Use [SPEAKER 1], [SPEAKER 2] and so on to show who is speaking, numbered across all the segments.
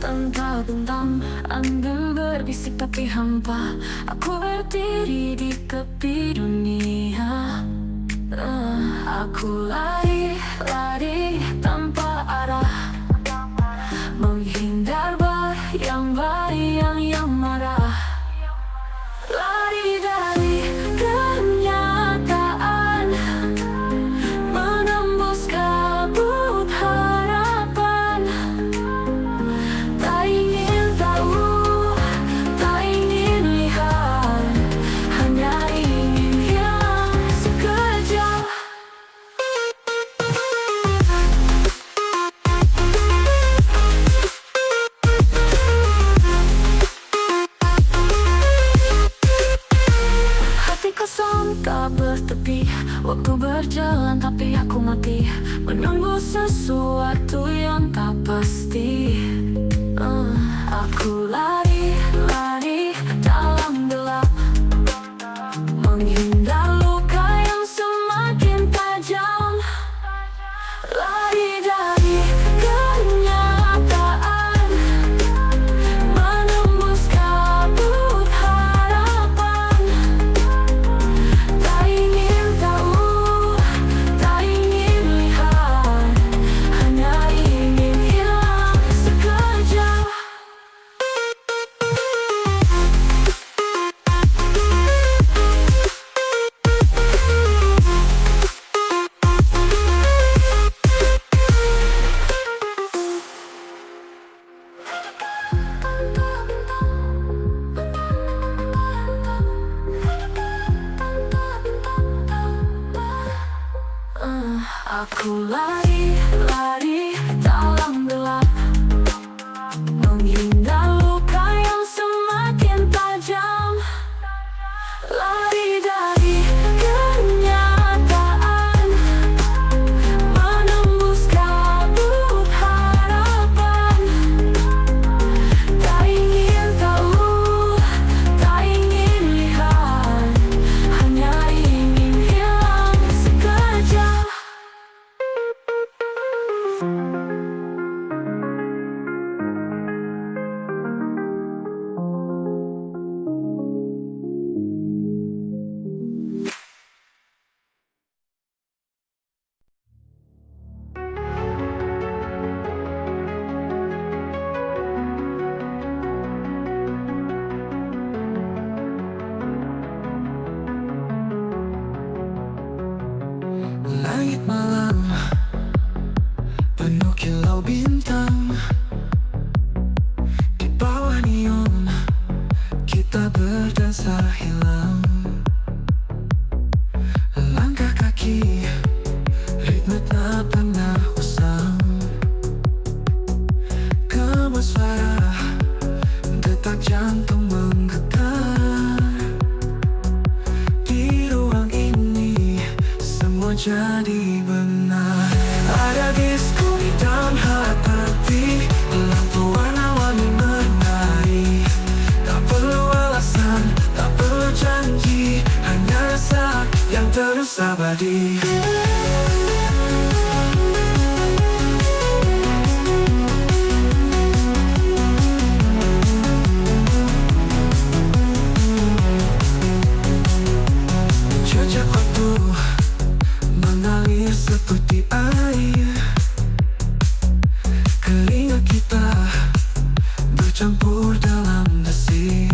[SPEAKER 1] Bentang-bentang angin berbisik tapi hampa. Aku berdiri di tepi dunia. Aku lari, lari tanpa arah, menghindar bayang-bayang yang marah. Lari dari kenyataan, menembus kabut harapan. Tak ingin tahu, tak ingin lihat, hanya ingin hilang sekejap. Hati kosong tak bertepi, waktu berjalan tapi aku mati, menunggu sesuatu yang tak pasti. Aku lari, lari dalam gelap, menghindar luka yang semakin tajam. Lari dari kenyataan, menembus kabut harapan. Tak ingin tahu, tak ingin lihat, hanya ingin hilang sekejap. Aku lari, lari dalam gelap, menghindar luka yang semakin tajam. Lari dari kenyataan, menembus kabut harapan. Tak ingin tahu, tak ingin lihat, hanya ingin hilang sekejap.
[SPEAKER 2] Langit malam penuh kilau bintang, di bawah neon kita berdansa hilang. Langkah kaki ritme tak pernah usang, gemas suara detak jantung menggetar. Di ruang ini semua jadi benar. Ada disco dan hati, lampu warna-warni menari. Tak perlu alasan, tak perlu janji, hanya rasa yang terus abadi. Jejak waktu mengalir seperti air, keringat kita bercampur dalam desir.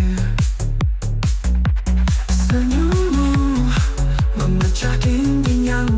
[SPEAKER 2] Senyummu memecah dinding yang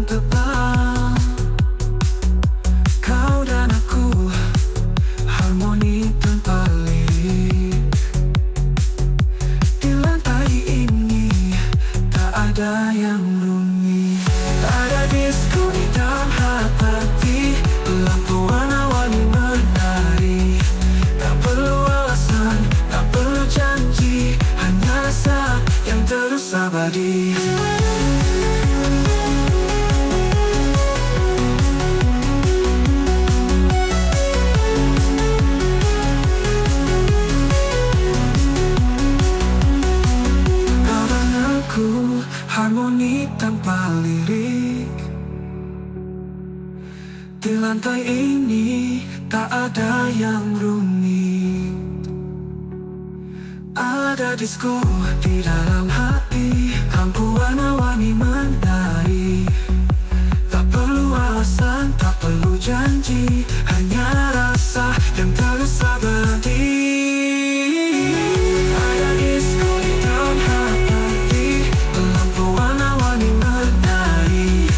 [SPEAKER 2] Di lantai ini tak ada yang rumit. Ada disko di dalam hati, lampu warna-warni menari. Tak perlu alasan, tak perlu janji, hanya rasa yang terus abadi. Ada disko di dalam hati, lampu warna-warni menari.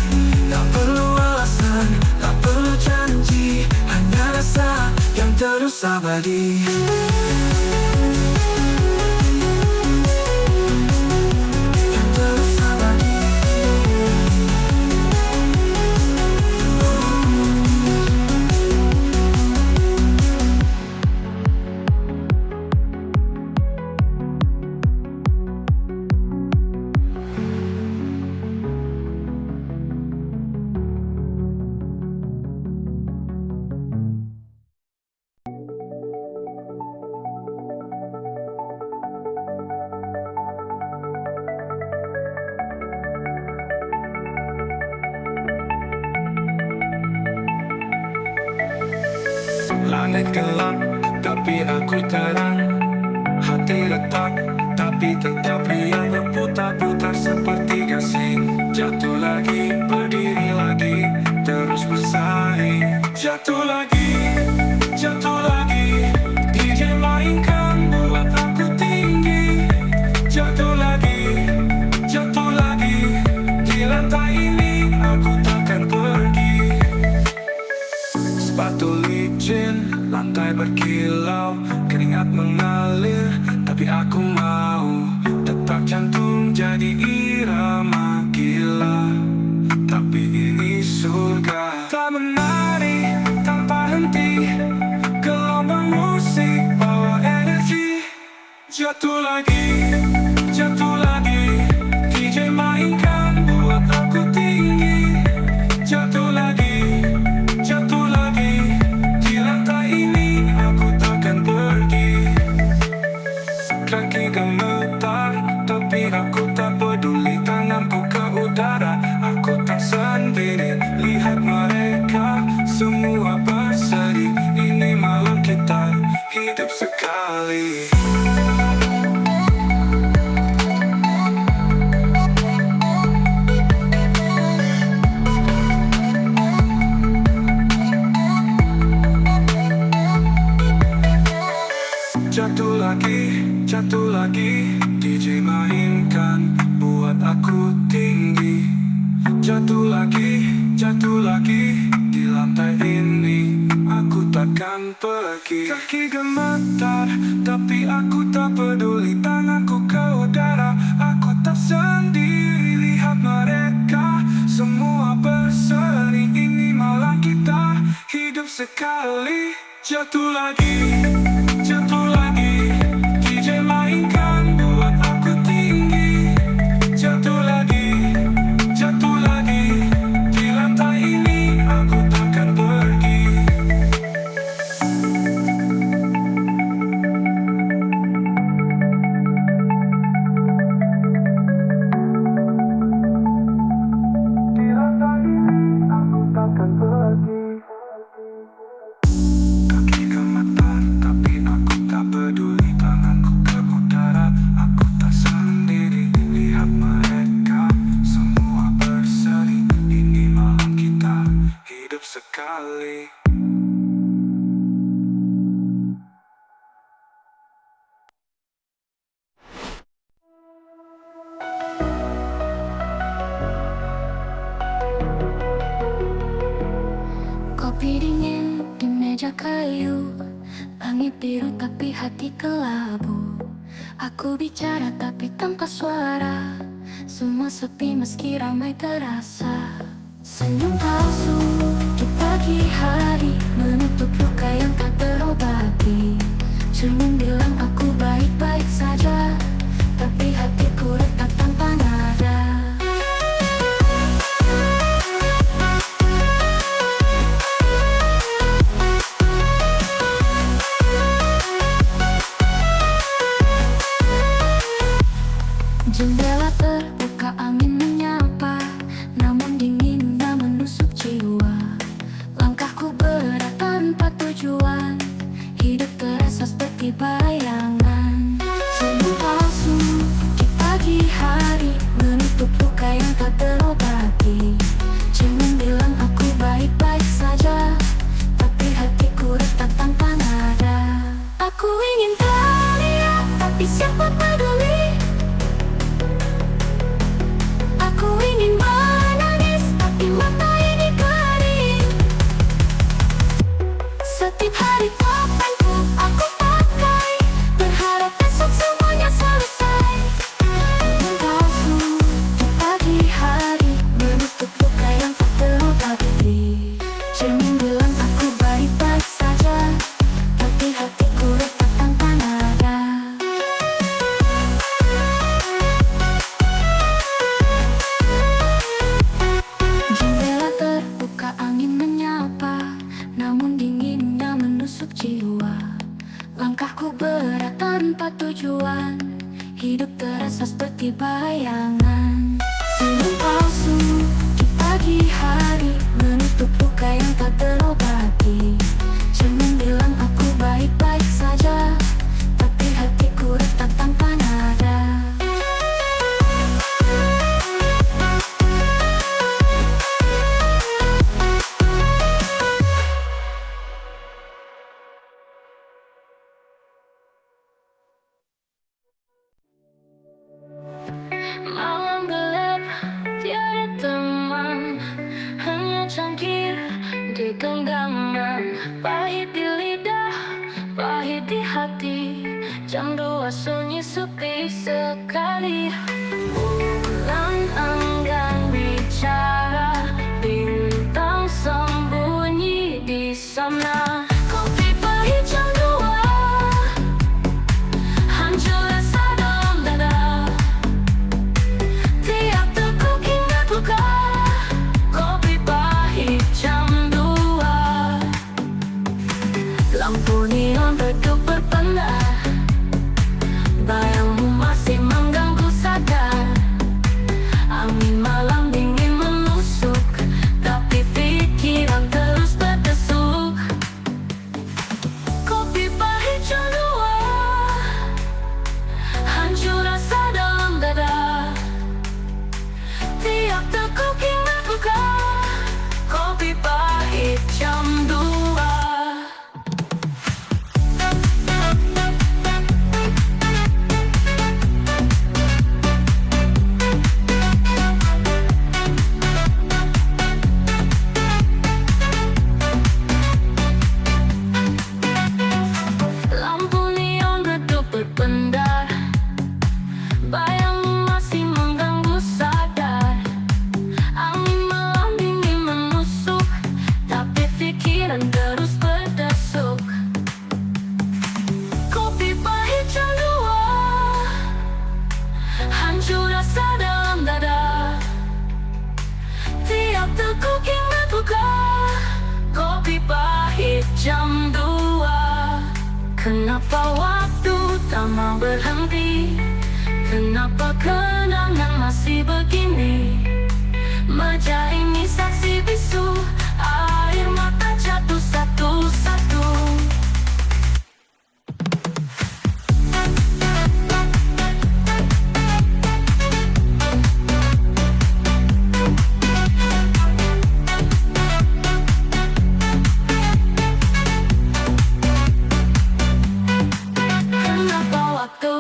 [SPEAKER 2] Tak perlu alasan, tak perlu janji, hanya rasa yang terus abadi. Yang terus abadi.
[SPEAKER 3] Langit gelap, tapi aku terang. Hati retak, tapi tetap riang. Berputar-putar seperti gasing. Jatuh lagi, berdiri lagi, terus bersaing. Jatuh lagi, jatuh lagi. DJ mainkan, buat aku tinggi. Jatuh lagi, jatuh lagi. Di lantai ini, aku takkan pergi. Sepatu licin, lantai berkilau, keringat mengalir, tapi aku mau. Detak jantung jadi irama gila, tapi ini surga. Tak menari tanpa henti, gelombang musik bawa energi. Jatuh lagi, jatuh lagi. DJ mainkan, buat aku tinggi. Jatuh lagi, jatuh lagi. Di lantai ini aku takkan pergi. Kaki gemetar, tapi aku tak peduli. Tanganku ke udara, aku tak sendiri. Lihat mereka, semua berseri. Ini malam kita hidup sekali. Jatuh lagi, jatuh lagi. DJ mainkan, buat aku tinggi. Jatuh lagi, jatuh lagi. Di lantai ini, aku takkan pergi. Kaki gemetar, tapi aku tak peduli. Tanganku ke udara, aku tak sendiri. Lihat mereka, semua berseri. Ini malam kita hidup sekali. Jatuh lagi, jatuh lagi. DJ mainkan, buat aku tinggi. Jatuh lagi, jatuh lagi. Di lantai ini aku takkan pergi. Di lantai ini aku takkan pergi. Kaki gemetar, tapi aku tak peduli. Tanganku ke udara, aku tak sendiri. Lihat mereka, semua berseri. Ini malam kita hidup sekali.
[SPEAKER 1] Kopi dingin di meja kayu, langit biru tapi hati kelabu. Aku bicara tapi tanpa suara, semua sepi meski ramai terasa. Senyum palsu di pagi hari, menutup luka yang tak terobati. Cermin bilang aku baik-baik saja, tapi hatiku retak tanpa nada. Jendela terbuka, angin menyapa, namun dinginnya menusuk Langkahku berat tanpa tujuan, hidup terasa seperti bayangan. Senyum palsu di pagi hari menutup luka yang tak terobati. Cermin bilang aku baik-baik saja, tapi hatiku retak tanpa nada. Malam gelap, tiada teman, hanya cangkir di genggaman. Pahit di lidah, pahit di hati, jam 2 sunyi sepi sekali. Bulan enggan bicara, bintang sembunyi di sana. Kopi pahit jam 2, hancur rasa dalam dada. Tiap teguk ingat luka, kopi pahit jam 2. Lampu neon redup berpendar, bayangmu masih mengganggu sadar. Angin malam dingin menusuk, tapi pikiran terus berdesuk. Kopi pahit jam 2, hancur rasa dalam dada. Tiap teguk ingat luka, kopi pahit jam 2. Lampu neon redup berpendar, bayangmu masih mengganggu sadar. Angin malam dingin menusuk, tapi pikiran terus berdesuk. Kopi pahit jam 2, hancur rasa dalam dada. Tiap teguk ingat luka, kopi pahit jam 2. Kenapa waktu tak mau berhenti? Kenapa kenangan masih begini? Meja ini saksi bisu, air mata jatuh satu-satu. Kenapa waktu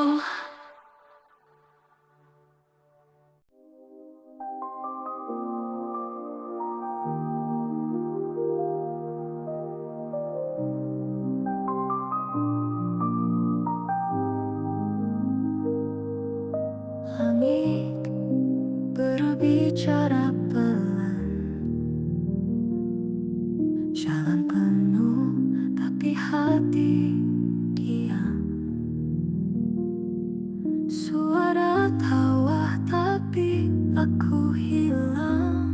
[SPEAKER 1] langit berbicara pelan, jalan penuh tapi hati diam. Suara tawa tapi aku hilang.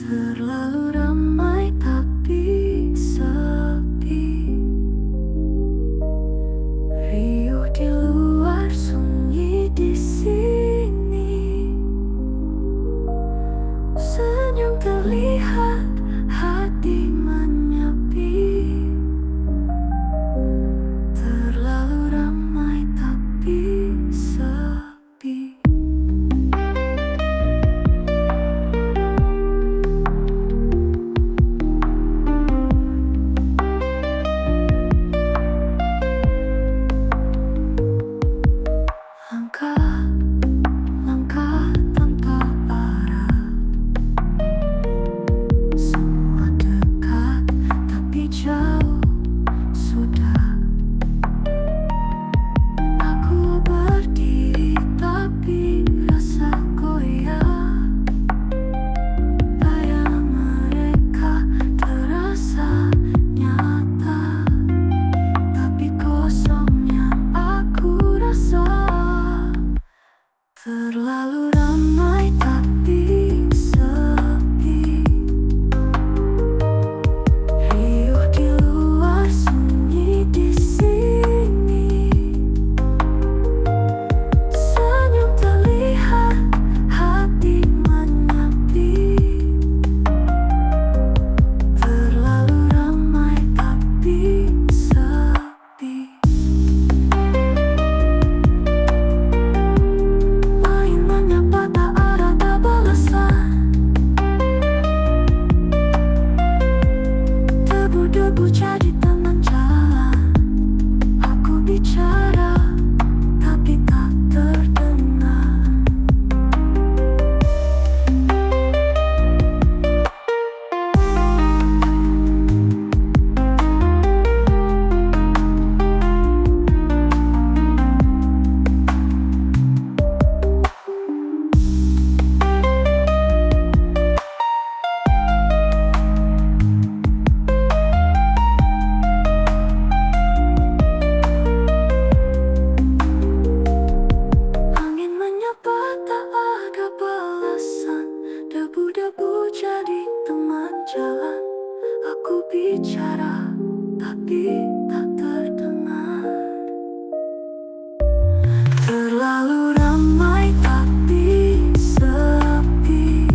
[SPEAKER 1] Terlalu ramai tapi sepi. Riuh di luar, sunyi di sini. Senyum terlihat, hati menyepi. Terlalu ramai tapi sepi. debu jadi teman jalan. Aku bicara tapi tak terdengar. Terlalu ramai tapi sepi.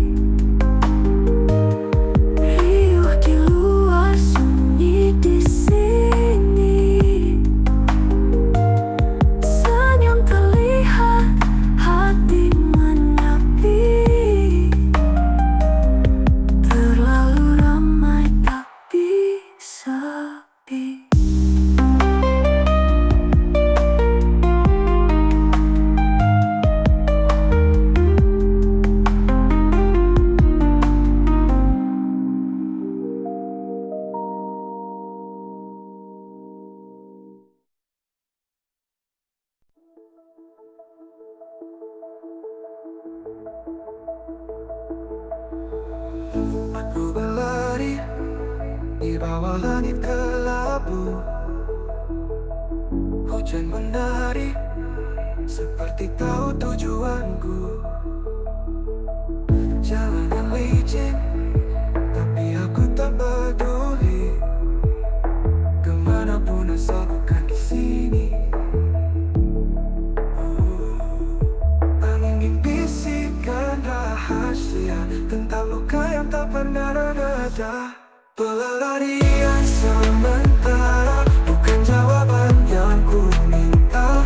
[SPEAKER 1] Riuh di luar, sunyi di sini. Senyum terlihat, hati menepi. Terlalu ramai tapi sepi.
[SPEAKER 3] Aku berlari di bawah langit kelabu. Hujan menari seperti tahu tujuanku. Jalanan licin tapi aku tak peduli. Kemanapun asal bukan di sini. Angin bisikan rahasia tentang luka yang tak pernah reda. Pelarian sementara bukan jawaban yang ku minta.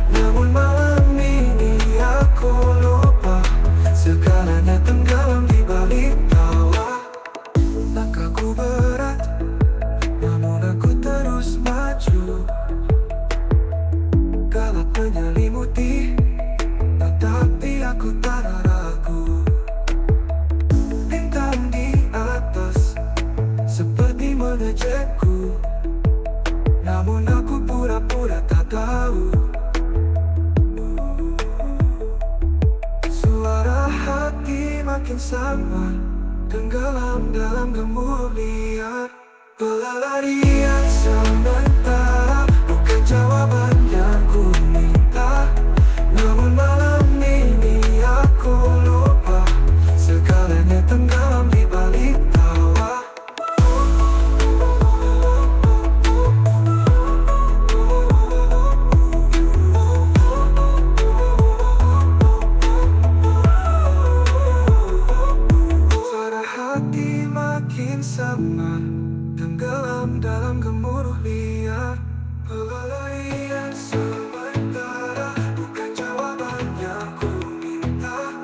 [SPEAKER 3] Namun malam ini aku lupa segalanya tenggelam di balik tawa. Langkahku berat, namun aku terus maju. Galak menyelimuti, tetapi aku tak ragu. Bintang di atas seperti mengejekku, namun aku pura-pura tak tahu. Suara hati makin samar, tenggelam dalam gemuruh liar. Pelarian sementara bukan jawaban yang ku minta. Namun malam ini aku lupa segalanya tenggelam di balik tawa. Suara hati makin samar, tenggelam dalam gemuruh liar. Pelarian sementara bukan jawaban yang ku minta.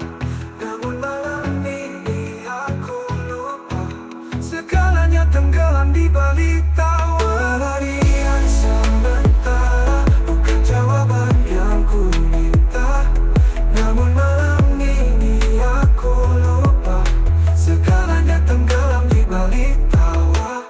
[SPEAKER 3] Namun malam ini aku lupa segalanya tenggelam di balik tawa. Pelarian sementara bukan jawaban yang ku minta. Namun malam ini aku lupa segalanya tenggelam di balik tawa.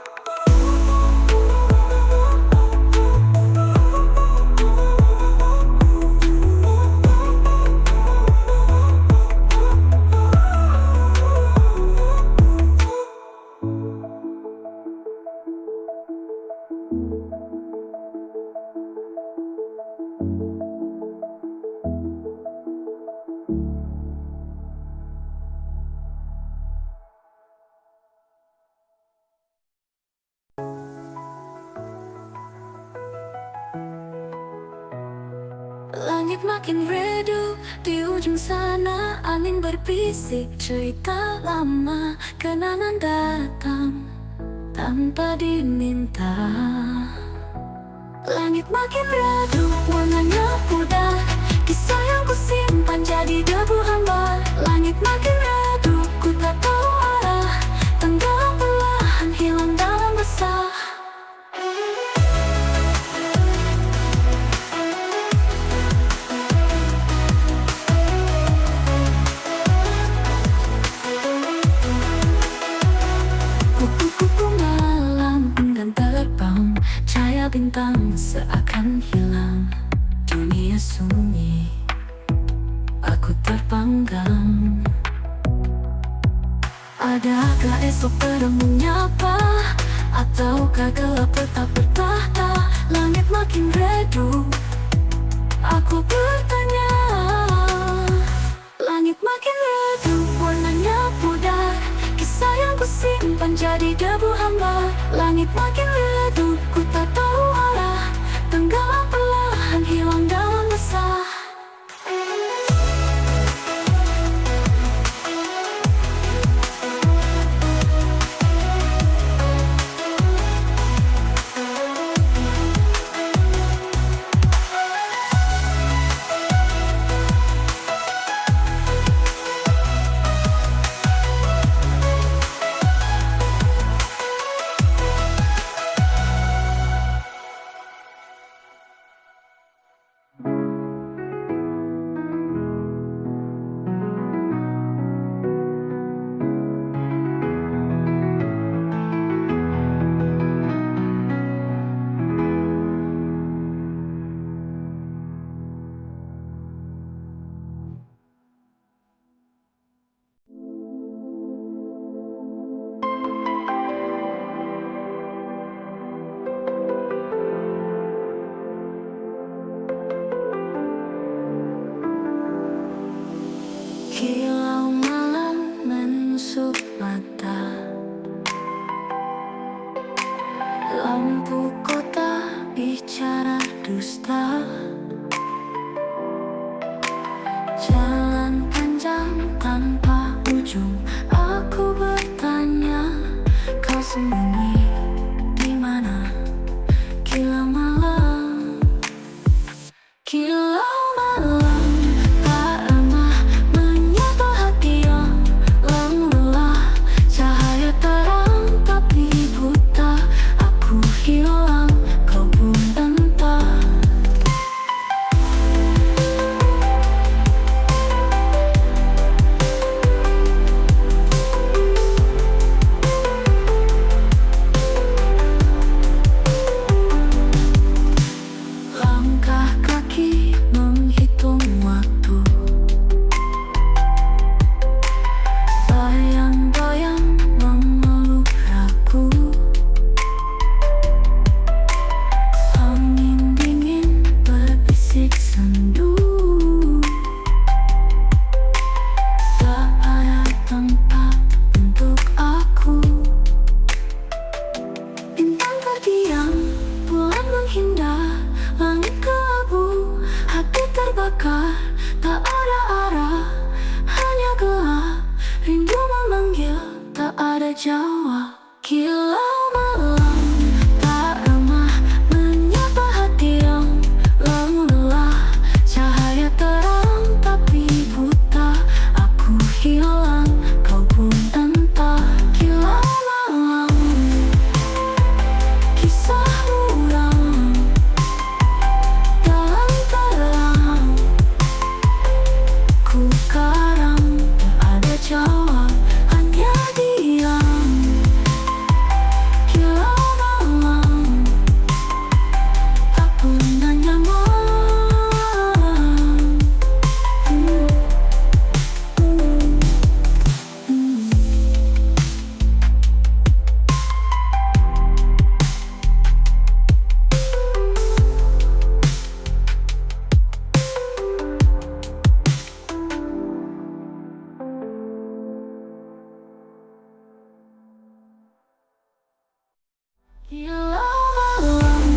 [SPEAKER 1] Langit makin redup, di ujung sana angin berbisik cerita lama. Kenangan datang tanpa diminta. Langit makin redup, warnanya pudar. Kisah yang ku simpan jadi debu hambar. Langit makin redup, ku tak tahu arah. Tenggelam perlahan, hilang dalam resah. Kupu-kupu malam enggan terbang, cahaya bintang seakan hilang. Dunia sunyi, aku terpanggang. Adakah esok padamu menyapa? Ataukah gelap tetap bertahta? Langit makin redup, aku bertanya. Langit makin redup, warnanya pudar. Langit makin redup, ku tak tahu arah. Tenggelam perlahan, hilang dalam resah. Kilau malam menusuk mata, lampu kota bicara dusta. Jalan panjang tanpa ujung, aku bertanya, kau sembunyi di mana? Kilau malam, kilau malam. Tak ada arah, hanya gelap. Rindu memanggil, tak ada jawab. Kilau malam tak ramah, menyapa hati yang lelah. Cahaya terang tapi buta, aku hilang, kau pun entah. Kilau malam, kisah muram dalam terang. Ku karam, tak ada jawab, hanya diam. Kilau malam, tak pernah nyaman. Kilau malam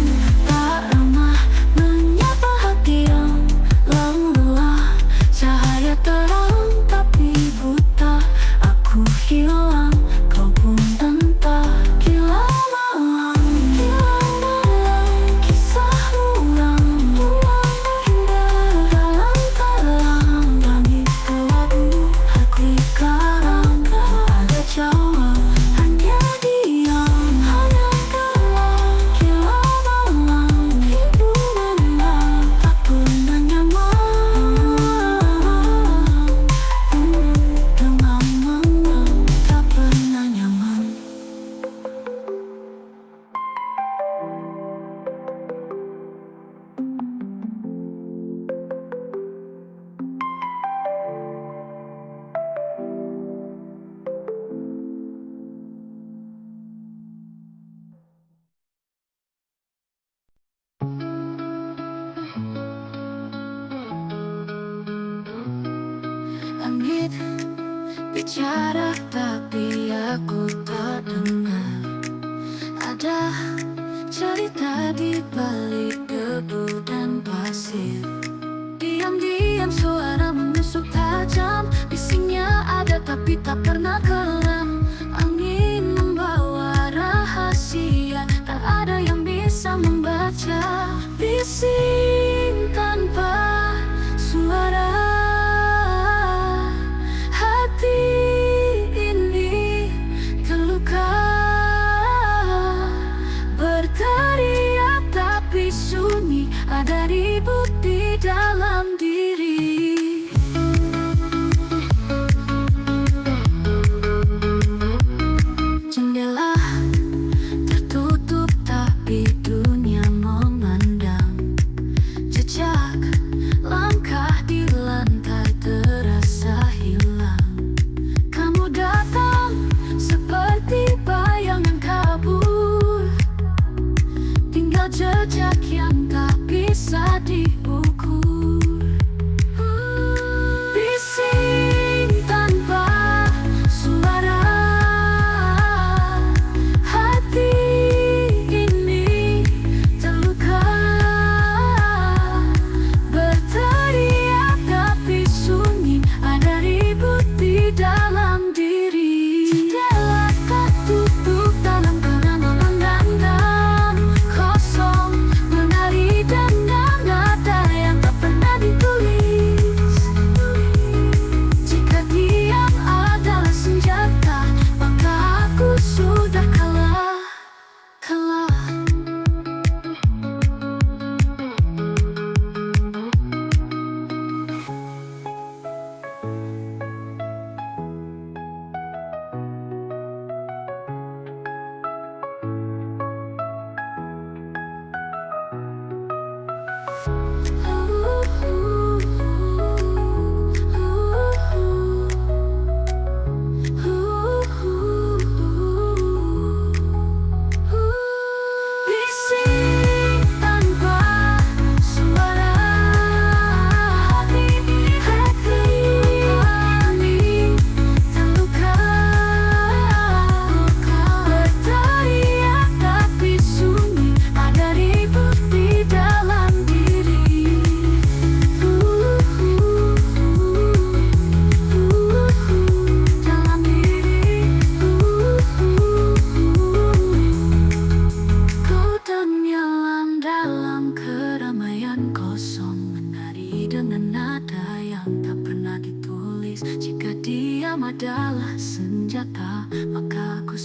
[SPEAKER 1] tak ramah, menyapa hati yang lelah. Cahaya terang tapi buta, aku hilang, kau pun entah. Kilau malam, kisah muram indah dalam terang. Langit kelabu, hati karam, tak ada jawab, hanya diam. Langit bicara tapi aku tak dengar. Ada tak pernah kelam. Angin membawa rahasia, tak ada yang bisa membaca. Bising tanpa suara, hati ini terluka. Berteriak tapi sunyi, ada ribut di dalam diri. Jendela tertutup tapi dunia memandang. Jejak langkah di lantai terasa hilang. Kamu datang seperti bayangan kabur, tinggal jejak yang tak bisa diukur. Bising tanpa suara, hati ini terluka. Berteriak tapi sunyi, ada ribut di dalam diri. Jendela tertutup dalam kenangan random, kosong menari dan nada yang tak pernah ditulis. Jika diam adalah senjata, maka aku sudah kalah. Bising tanpa suara, hati ini terluka. Berteriak tapi sunyi, ada ribut di dalam diri. Dalam diri. Kau tenggelam dalam keramaian kosong, menari dengan nada yang tak pernah ditulis. Jika diam adalah senjata, maka aku